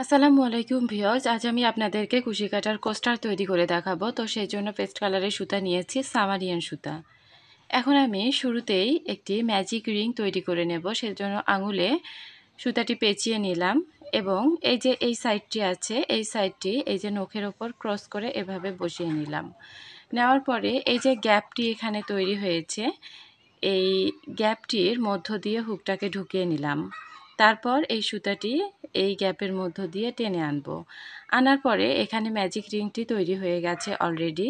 আসসালামু আলাইকুম ভিউয়ার্স, আজ আমি আপনাদেরকে কুশি কাটার কোস্টার তৈরি করে দেখাবো। তো সেই জন্য পেস্ট কালারের সুতা নিয়েছি, সামারিয়ান সুতা। এখন আমি শুরুতেই একটি ম্যাজিক রিং তৈরি করে নেব। সেজন্য আঙুলে সুতাটি পেঁচিয়ে নিলাম এবং এই যে এই সাইডটি আছে, এই সাইডটি এই যে নখের ওপর ক্রস করে এভাবে বসিয়ে নিলাম। নেওয়ার পরে এই যে গ্যাপটি এখানে তৈরি হয়েছে, এই গ্যাপটির মধ্য দিয়ে হুকটাকে ঢুকিয়ে নিলাম। তারপর এই সুতাটি এই গ্যাপের মধ্য দিয়ে টেনে আনবো। আনার পরে এখানে ম্যাজিক রিংটি তৈরি হয়ে গেছে অলরেডি।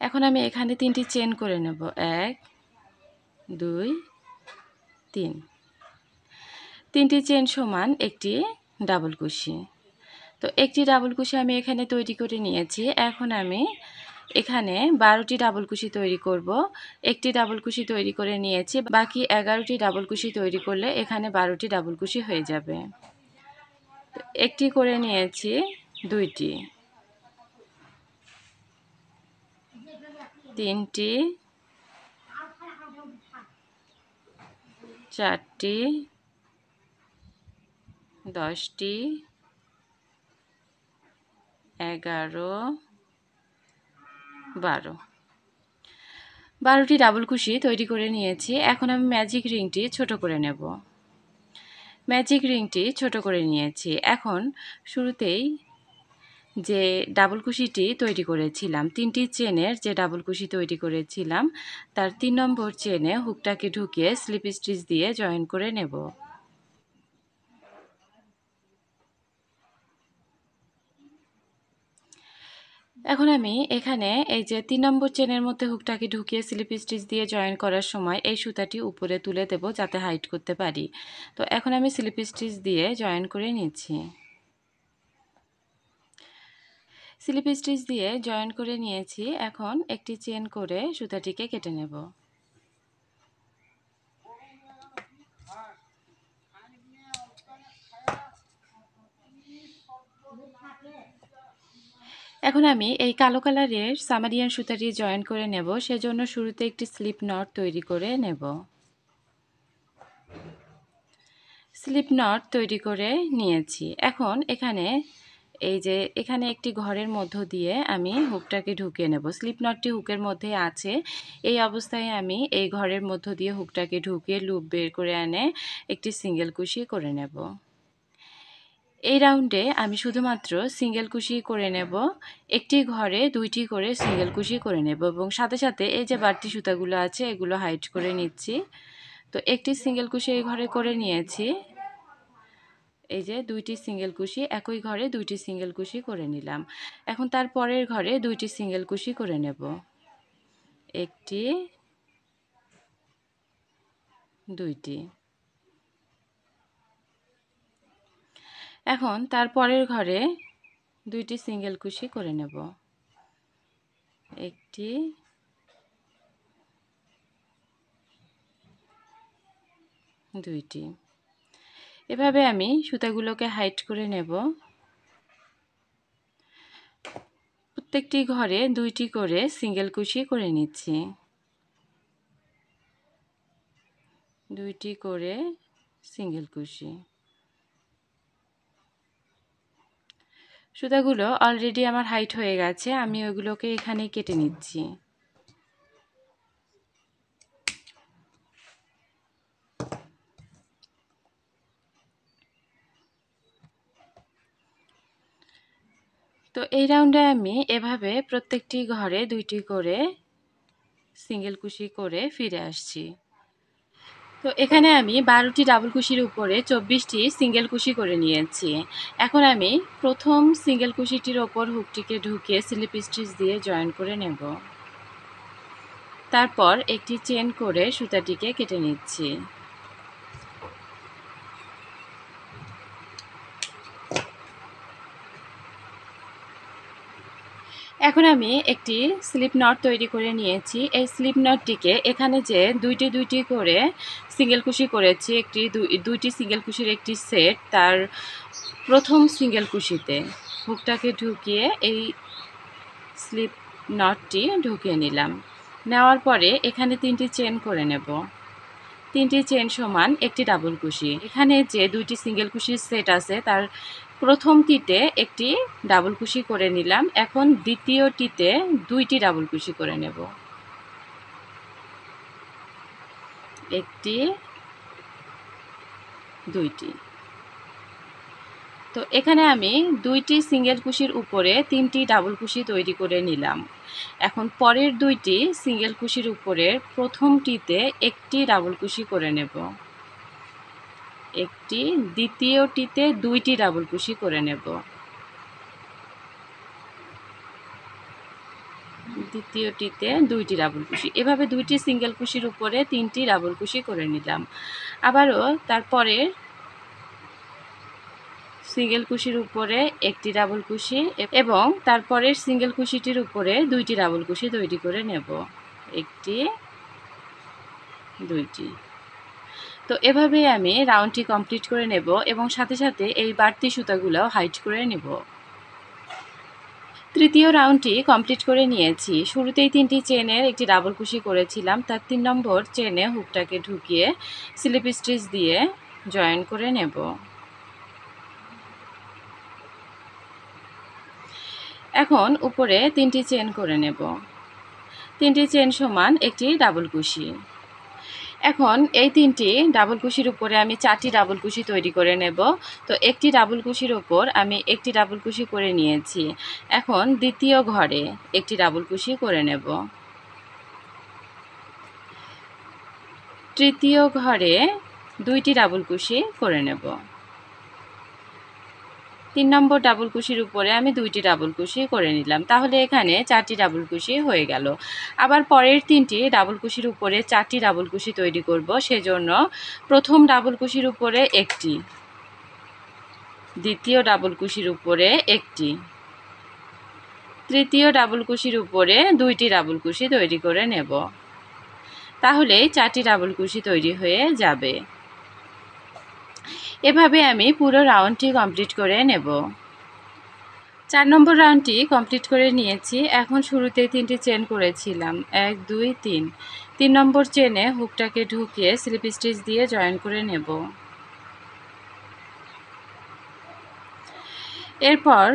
এখন আমি এখানে 3টি চেন করে নেব। 1 2 3। 3টি চেন সমান একটি ডাবল কুশি। তো একটি ডাবল কুশি আমি এখানে তৈরি করে নিয়েছি। এখন আমি এখানে 12টি ডাবল কুশি তৈরি করব। একটি ডাবল কুশি তৈরি করে নিয়েছি, বাকি 11টি ডাবল কুশি তৈরি করলে এখানে 12টি ডাবল কুশি হয়ে যাবে। একটি করে নিয়েছি, 2টি, 3টি, 4টি, 10টি, 11, 12। 12টি ডাবল কুশি তৈরি করে নিয়েছি। এখন আমি ম্যাজিক রিংটি ছোট করে নেব। ম্যাজিক রিংটি ছোট করে নিয়েছি। এখন শুরুতেই যে ডাবল কুশিটি তৈরি করেছিলাম, 3টি চেনের যে ডাবল কুশি তৈরি করেছিলাম, তার 3 নম্বর চেনে হুকটাকে ঢুকিয়ে স্লিপ স্টিচ দিয়ে জয়েন করে নেব। এখন আমি এখানে এই যে 3 নম্বর চেনের মধ্যে হুকটাকে ঢুকিয়ে স্লিপ স্টিচ দিয়ে জয়েন করার সময় এই সুতাটি উপরে তুলে দেব যাতে হাইড করতে পারি। তো এখন আমি স্লিপ স্টিচ দিয়ে জয়েন করে নিচ্ছি। স্লিপ স্টিচ দিয়ে জয়েন করে নিয়েছি। এখন একটি চেন করে সুতাটিকে কেটে নেব। এখন আমি এই কালো কালারের সামারিয়ান সুতাটি জয়েন করে নেব। সেজন্য শুরুতে একটি স্লিপ নট তৈরি করে নেব। স্লিপ নট তৈরি করে নিয়েছি। এখন এখানে এই যে এখানে একটি ঘরের মধ্য দিয়ে আমি হুকটাকে ঢুকিয়ে নেব। স্লিপ নটটি হুকের মধ্যে আছে। এই অবস্থায় আমি এই ঘরের মধ্য দিয়ে হুকটাকে ঢুকিয়ে লুপ বের করে এনে একটি সিঙ্গেল কুশি করে নেব। এই রাউন্ডে আমি শুধুমাত্র সিঙ্গেল কুশি করে নেব। একটি ঘরে 2টি করে সিঙ্গেল কুশি করে নেব এবং সাথে সাথে এই যে বাড়তি সুতাগুলো আছে এগুলো হাইড করে নিচ্ছি। তো একটি সিঙ্গেল কুশি এই ঘরে করে নিয়েছি। এই যে 2টি সিঙ্গেল কুশি, একই ঘরে 2টি সিঙ্গেল কুশি করে নিলাম। এখন তার পরের ঘরে 2টি সিঙ্গেল কুশি করে নেব। 1টি, 2টি। এখন তার পরের ঘরে 2টি সিঙ্গেল কুশি করে নেব। 1টি, 2টি। এভাবে আমি সুতাগুলোকে হাইড করে নেব। প্রত্যেকটি ঘরে 2টি করে সিঙ্গেল কুশি করে নিচ্ছি। 2টি করে সিঙ্গেল কুশি। সুতাগুলো অলরেডি আমার হাইট হয়ে গেছে, আমি ওগুলোকে এখানে কেটে নিচ্ছি। তো এই রাউন্ডে আমি এভাবে প্রত্যেকটি ঘরে 2টি করে সিঙ্গেল কুশি করে ফিরে আসছি। তো এখানে আমি 12টি ডাবল কুশির উপরে 24টি সিঙ্গেল কুশি করে নিয়েছি। এখন আমি প্রথম সিঙ্গেল কুশিটির ওপর হুকটিকে ঢুকিয়ে স্লিপ স্টিচ দিয়ে জয়েন করে নেব। তারপর একটি চেন করে সুতাটিকে কেটে নিচ্ছি। এখন আমি একটি স্লিপ নট তৈরি করে নিয়েছি। এই স্লিপ নটটিকে এখানে যে 2টি করে সিঙ্গেল কুশি করেছি, দুইটি সিঙ্গেল কুশির একটি সেট, তার প্রথম সিঙ্গেল কুশিতে হুকটাকে ঢুকিয়ে এই স্লিপ নটটি ঢুকিয়ে নিলাম। নেওয়ার পরে এখানে 3টি চেন করে নেব। তিনটি চেন সমান একটি ডাবল কুশি। এখানে যে দুইটি সিঙ্গেল কুশির সেট আছে তার প্রথমটিতে একটি ডাবল কুশি করে নিলাম। এখন দ্বিতীয়টিতে দুইটি ডাবল কুশি করে নেব। একটি, দুইটি। তো এখানে আমি দুইটি সিঙ্গেল কুশির উপরে তিনটি ডাবল কুশি তৈরি করে নিলাম। এখন পরের দুইটি সিঙ্গেল কুশির উপরে প্রথমটিতে একটি ডাবল কুশি করে নেব। একটি, দ্বিতীয়টিতে দুইটি ডাবল কুশি করে নেব। দ্বিতীয়টিতে দুইটি ডাবল কুশি। এভাবে দুইটি সিঙ্গেল কুশির উপরে তিনটি ডাবল কুশি করে নিলাম। আবারও তারপরে সিঙ্গেল কুশির উপরে একটি ডাবল কুশি এবং তারপরের সিঙ্গেল কুশিটির উপরে দুইটি ডাবল কুশি তৈরি করে নেব। একটি, দুইটি। তো এভাবেই আমি রাউন্ডটি কমপ্লিট করে নেব এবং সাথে সাথে এই বাড়তি সুতাগুলো হাইড করে নেব। তৃতীয় রাউন্ডটি কমপ্লিট করে নিয়েছি। শুরুতেই তিনটি চেনের একটি ডাবল কুশি করেছিলাম, তার 3 নম্বর চেনে হুকটাকে ঢুকিয়ে স্লিপ স্টিচ দিয়ে জয়েন করে নেব। এখন উপরে তিনটি চেন করে নেব। তিনটি চেন সমান একটি ডাবল কুশি। এখন এই তিনটি ডাবল কুশির উপরে আমি 4টি ডাবল কুশি তৈরি করে নেব। তো একটি ডাবল কুশির ওপর আমি একটি ডাবল কুশি করে নিয়েছি। এখন দ্বিতীয় ঘরে একটি ডাবল কুশি করে নেব। তৃতীয় ঘরে দুইটি ডাবল কুশি করে নেব। 3 নম্বর ডাবল কুশির উপরে আমি দুইটি ডাবল কুশি করে নিলাম। তাহলে এখানে 4টি ডাবল কুশি হয়ে গেল। আবার পরের তিনটি ডাবল কুশির উপরে 4টি ডাবল কুশি তৈরি করব। সেজন্য প্রথম ডাবল কুশির উপরে একটি, দ্বিতীয় ডাবল কুশির উপরে একটি, তৃতীয় ডাবল কুশির উপরে দুইটি ডাবল কুশি তৈরি করে নেব। তাহলে 4টি ডাবল কুশি তৈরি হয়ে যাবে। এভাবে আমি পুরো রাউন্ডটি কমপ্লিট করে নেব। 4 নম্বর রাউন্ডটি কমপ্লিট করে নিয়েছি। এখন শুরুতে 3টি চেন করেছিলাম, 1, 2, 3। 3 নম্বর চেনে হুকটাকে ঢুকিয়ে স্লিপ স্টিচ দিয়ে জয়েন করে নেব। এরপর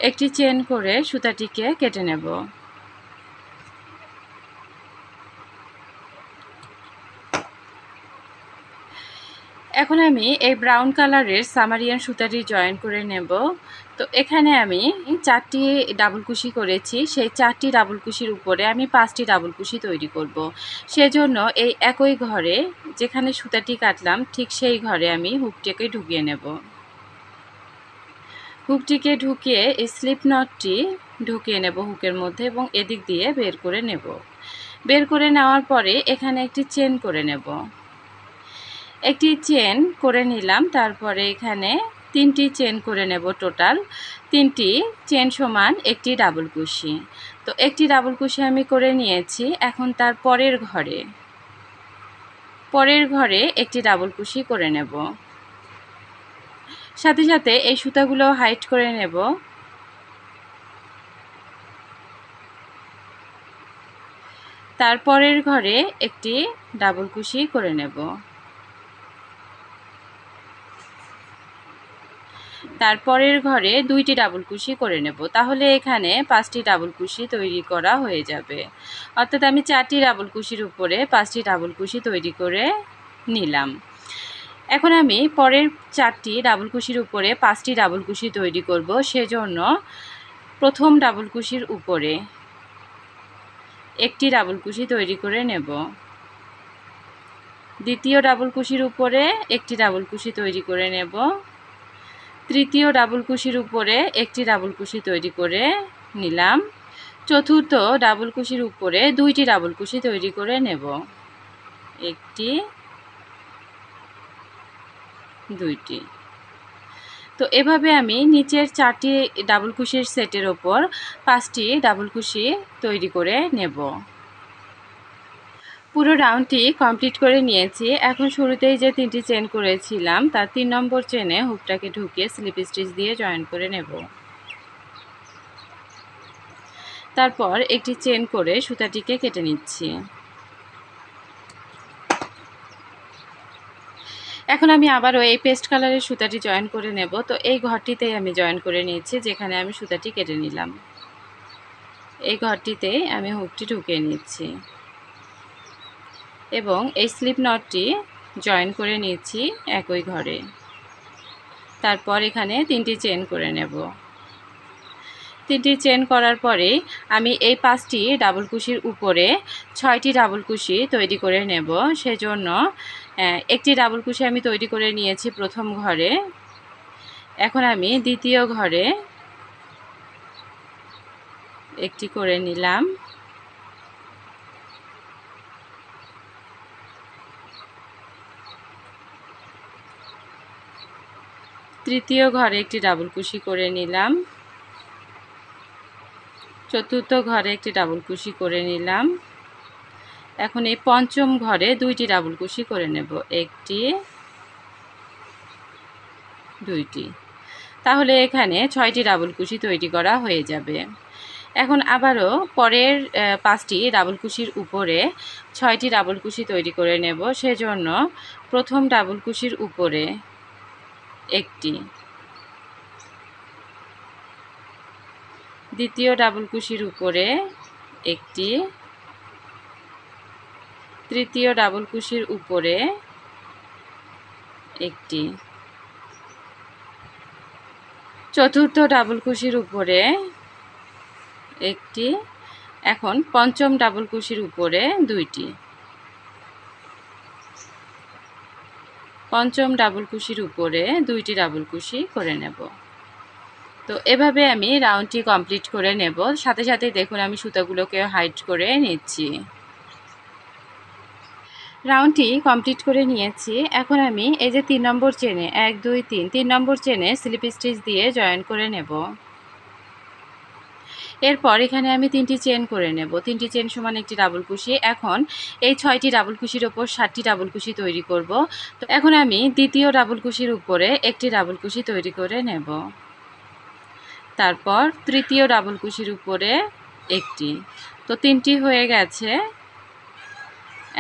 একটি চেন করে সুতাটিকে কেটে নেব। এখন আমি এই ব্রাউন কালারের সামারিয়ান সুতাটি জয়েন করে নেব। তো এখানে আমি 4টি ডাবল কুশি করেছি। সেই 4টি ডাবল কুশির উপরে আমি 5টি ডাবল কুশি তৈরি করব। সেজন্য এই একই ঘরে যেখানে সুতাটি কাটলাম ঠিক সেই ঘরে আমি হুকটিকে ঢুকিয়ে নেব। হুকটিকে ঢুকিয়ে এই স্লিপ নটটি ঢুকিয়ে নেব হুকের মধ্যে এবং এদিক দিয়ে বের করে নেব। বের করে নেওয়ার পরে এখানে একটি চেন করে নেব। একটি চেন করে নিলাম। তারপরে এখানে 3টি চেন করে নেব। টোটাল 3টি চেন সমান একটি ডাবল কুশি। তো একটি ডাবল কুশি আমি করে নিয়েছি। এখন তার পরের ঘরে একটি ডাবল কুশি করে নেব। সাথে সাথে এই সুতাগুলো হাইড করে নেব। তারপরের ঘরে একটি ডাবল কুশি করে নেব। তারপরের ঘরে 2টি ডাবল কুশি করে নেব। তাহলে এখানে 5টি ডাবল কুশি তৈরি করা হয়ে যাবে। অর্থাৎ আমি 4টি ডাবল কুশির উপরে 5টি ডাবল কুশি তৈরি করে নিলাম। এখন আমি পরের 4টি ডাবল কুশির উপরে 5টি ডাবল কুশি তৈরি করব। সেজন্য প্রথম ডাবল কুশির উপরে একটি ডাবল কুশি তৈরি করে নেব। দ্বিতীয় ডাবল কুশির উপরে একটি ডাবল কুশি তৈরি করে নেব। তৃতীয় ডাবল কুশির উপরে একটি ডাবল কুশি তৈরি করে নিলাম। চতুর্থ ডাবল কুশির উপরে 2টি ডাবল কুশি তৈরি করে নেব। একটি, দুইটি। তো এভাবে আমি নিচের 4টি ডাবল কুশির সেটের ওপর 5টি ডাবল কুশি তৈরি করে নেব। পুরো রাউন্ডটি কমপ্লিট করে নিয়েছি। এখন শুরুতেই যে 3টি চেন করেছিলাম তার 3 নম্বর চেনে হুকটাকে ঢুকিয়ে স্লিপ স্টিচ দিয়ে জয়েন করে নেব। তারপর একটি চেন করে সুতাটিকে কেটে নিচ্ছি। এখন আমি আবারও এই পেস্ট কালারের সুতাটি জয়েন করে নেব। তো এই ঘরটিতেই আমি জয়েন করে নিয়েছি, যেখানে আমি সুতাটি কেটে নিলাম। এই ঘরটিতেই আমি হুকটি ঢুকিয়ে নিচ্ছি এবং এই স্লিপ নটটি জয়েন করে নিচ্ছি একই ঘরে। তারপর এখানে 3টি চেন করে নেব। 3টি চেন করার পরে আমি এই 5টি ডাবল কুশির উপরে 6টি ডাবল কুশি তৈরি করে নেব। সেজন্য একটি ডাবল কুশি আমি তৈরি করে নিয়েছি প্রথম ঘরে। এখন আমি দ্বিতীয় ঘরে একটি করে নিলাম। তৃতীয় ঘরে একটি ডাবল কুশি করে নিলাম। চতুর্থ ঘরে একটি ডাবল কুশি করে নিলাম। এখন এই পঞ্চম ঘরে 2টি ডাবল কুশি করে নেব, একটি, 2টি। তাহলে এখানে 6টি ডাবল কুশি তৈরি করা হয়ে যাবে। এখন আবারও পরের 5টি ডাবল কুশির উপরে 6টি ডাবল কুশি তৈরি করে নেব। সেজন্য প্রথম ডাবল কুশির উপরে একটি, দ্বিতীয় ডাবল কুশির উপরে একটি, তৃতীয় ডাবল কুশির উপরে একটি, চতুর্থ ডাবল কুশির উপরে একটি। এখন পঞ্চম ডাবল কুশির উপরে 2টি, পঞ্চম ডাবল কুশির উপরে 2টি ডাবল কুশি করে নেব। তো এভাবে আমি রাউন্ডটি কমপ্লিট করে নেব। সাথে সাথে দেখুন আমি সুতাগুলোকে হাইড করে নিচ্ছি। রাউন্ডটি কমপ্লিট করে নিয়েছি। এখন আমি এই যে 3 নম্বর চেনে 1 2 3 3 নম্বর চেনে স্লিপ স্টিচ দিয়ে জয়েন করে নেব। এরপর এখানে আমি 3টি চেন করে নেব। 3টি চেন সমান একটি ডাবল কুশি। এখন এই 6টি ডাবল কুশির ওপর 7টি ডাবল কুশি তৈরি করব। তো এখন আমি দ্বিতীয় ডাবল কুশির উপরে একটি ডাবল কুশি তৈরি করে নেব। তারপর তৃতীয় ডাবল কুশির উপরে একটি। তো 3টি হয়ে গেছে।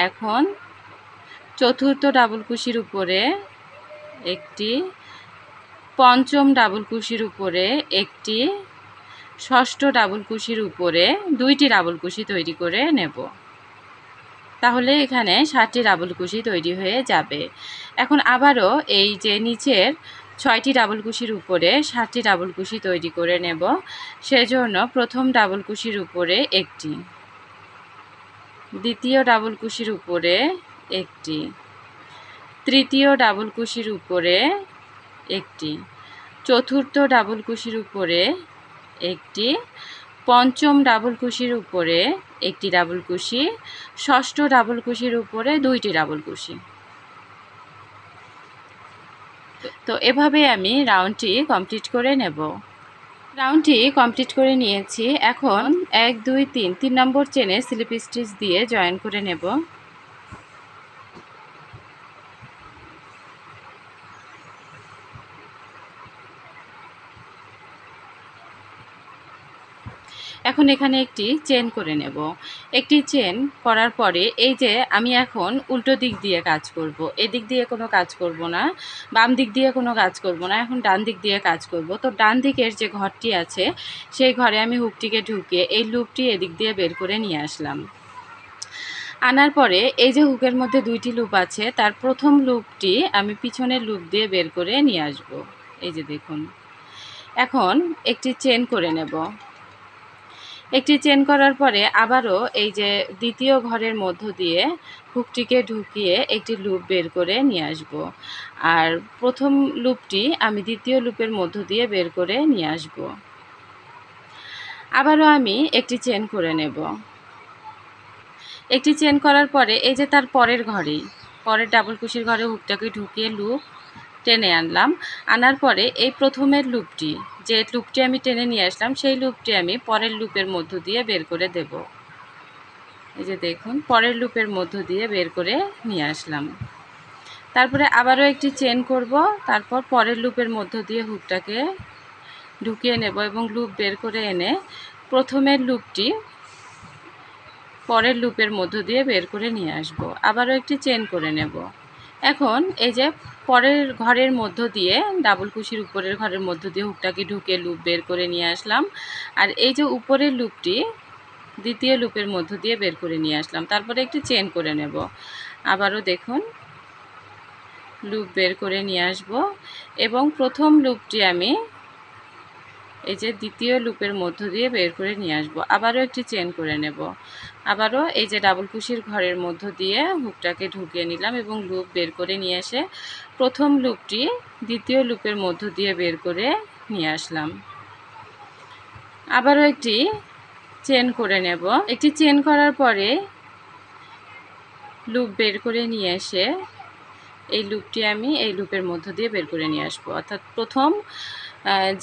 এখন চতুর্থ ডাবল কুশির উপরে একটি, পঞ্চম ডাবল কুশির উপরে একটি, ষষ্ঠ ডাবল কুশির উপরে 2টি ডাবল কুশি তৈরি করে নেব। তাহলে এখানে 7টি ডাবল কুশি তৈরি হয়ে যাবে। এখন আবারও এই যে নিচের 6টি ডাবল কুশির উপরে 7টি ডাবল কুশি তৈরি করে নেব। সেজন্য প্রথম ডাবল কুশির উপরে একটি, দ্বিতীয় ডাবল কুশির উপরে একটি, তৃতীয় ডাবল কুশির উপরে একটি, চতুর্থ ডাবল কুশির উপরে একটি, পঞ্চম ডাবল কুশির উপরে একটি ডাবল কুশি, ষষ্ঠ ডাবল কুশির উপরে 2টি ডাবল কুশি। তো এভাবে আমি রাউন্ডটি কমপ্লিট করে নেব। রাউন্ডটি কমপ্লিট করে নিয়েছি। এখন 1 2 3 3 নম্বর চেনে স্লিপ স্টিচ দিয়ে জয়েন করে নেব। এখন এখানে একটি চেন করে নেব। একটি চেন করার পরে এই যে আমি এখন উল্টো দিক দিয়ে কাজ করব। এদিক দিয়ে কোনো কাজ করব না, বাম দিক দিয়ে কোনো কাজ করব না, এখন ডান দিক দিয়ে কাজ করব। তো ডান দিকের যে ঘরটি আছে সেই ঘরে আমি হুকটিকে ঢুকিয়ে এই লুপটি এদিক দিয়ে বের করে নিয়ে আসলাম। আনার পরে এই যে হুকের মধ্যে 2টি লুপ আছে, তার প্রথম লুপটি আমি পিছনের লুপ দিয়ে বের করে নিয়ে আসব। এই যে দেখুন। এখন একটি চেন করে নেব। একটি চেন করার পরে আবারও এই যে দ্বিতীয় ঘরের মধ্য দিয়ে হুকটিকে ঢুকিয়ে একটি লুপ বের করে নিয়ে আসব। আর প্রথম লুপটি আমি দ্বিতীয় লুপের মধ্য দিয়ে বের করে নিয়ে আসব। আবারও আমি একটি চেন করে নেব। একটি চেন করার পরে এই যে তার পরের ঘরেই, পরের ডাবল কুশির ঘরে হুকটাকে ঢুকিয়ে লুপ টেনে আনলাম। আনার পরে এই প্রথমের লুপটি, যে লুপটি আমি টেনে নিয়ে আসলাম সেই লুপটি আমি পরের লুপের মধ্য দিয়ে বের করে দেব। এই যে দেখুন, পরের লুপের মধ্য দিয়ে বের করে নিয়ে আসলাম। তারপরে আবারও একটি চেন করব, তারপর পরের লুপের মধ্য দিয়ে হুকটাকে ঢুকিয়ে নেব এবং লুপ বের করে এনে প্রথমের লুপটি পরের লুপের মধ্য দিয়ে বের করে নিয়ে আসব। আবারও একটি চেন করে নেব। এখন এই যে পরের ঘরের মধ্য দিয়ে ডাবল কুশির উপরের ঘরের মধ্য দিয়ে হুকটাকে ঢুকে লুপ বের করে নিয়ে আসলাম। আর এই যে উপরের লুপটি দ্বিতীয় লুপের মধ্য দিয়ে বের করে নিয়ে আসলাম। তারপরে একটি চেন করে নেব। আবারও দেখুন লুপ বের করে নিয়ে আসব এবং প্রথম লুপটি আমি এই যে দ্বিতীয় লুপের মধ্য দিয়ে বের করে নিয়ে আসব। আবারও একটি চেন করে নেব। আবারও এই যে ডাবল কুশির ঘরের মধ্য দিয়ে হুকটাকে ঢুকিয়ে নিলাম এবং লুপ বের করে নিয়ে এসে প্রথম লুপটি দ্বিতীয় লুপের মধ্য দিয়ে বের করে নিয়ে আসলাম। আবারও একটি চেন করে নেব। একটি চেন করার পরে লুপ বের করে নিয়ে এসে এই লুপটি আমি এই লুপের মধ্য দিয়ে বের করে নিয়ে আসবো। অর্থাৎ প্রথম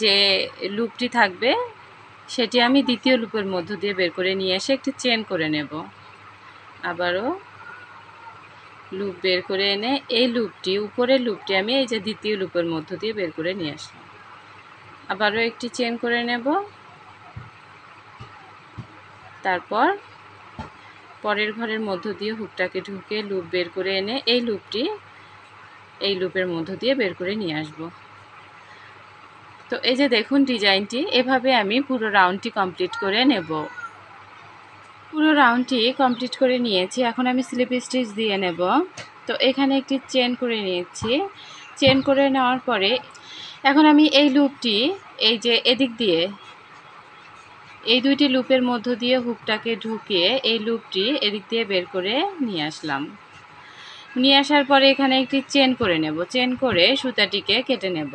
যে লুপটি থাকবে সেটি আমি দ্বিতীয় লুপের মধ্য দিয়ে বের করে নিয়ে এসে একটি চেন করে নেব। আবারও লুপ বের করে এনে এই লুপটি উপরের লুপটি আমি এই যে দ্বিতীয় লুপের মধ্য দিয়ে বের করে নিয়ে আসলাম। আবারও একটি চেন করে নেব। তারপর পরের ঘরের মধ্য দিয়ে হুকটাকে ঢুকে লুপ বের করে এনে এই লুপটি এই লুপের মধ্য দিয়ে বের করে নিয়ে আসব। তো এই যে দেখুন ডিজাইনটি এভাবে আমি পুরো রাউন্ডটি কমপ্লিট করে নেব। পুরো রাউন্ডটি কমপ্লিট করে নিয়েছি। এখন আমি স্লিপ স্টিচ দিয়ে নেব। তো এখানে একটি চেন করে নিয়েছি। চেন করে নেওয়ার পরে এখন আমি এই লুপটি এই যে এদিক দিয়ে এই দুইটি লুপের মধ্য দিয়ে হুকটাকে ঢুকিয়ে এই লুপটি এদিক দিয়ে বের করে নিয়ে আসলাম। নিয়ে আসার পরে এখানে একটি চেন করে নেব। চেন করে সুতাটিকে কেটে নেব।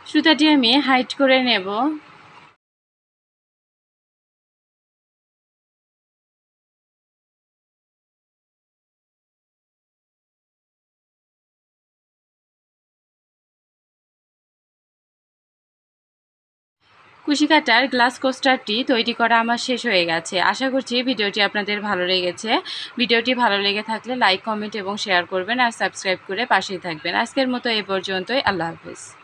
সুতাটি আমি হাইট করে নেব। কুশি কাটার গ্লাস কোস্টারটি তৈরি করা আমার শেষ হয়ে গেছে। আশা করছি ভিডিওটি আপনাদের ভালো লেগেছে। ভিডিওটি ভালো লেগে থাকলে লাইক, কমেন্ট এবং শেয়ার করবেন আর সাবস্ক্রাইব করে পাশেই থাকবেন। আজকের মতো এই পর্যন্তই। আল্লাহ হাফেজ।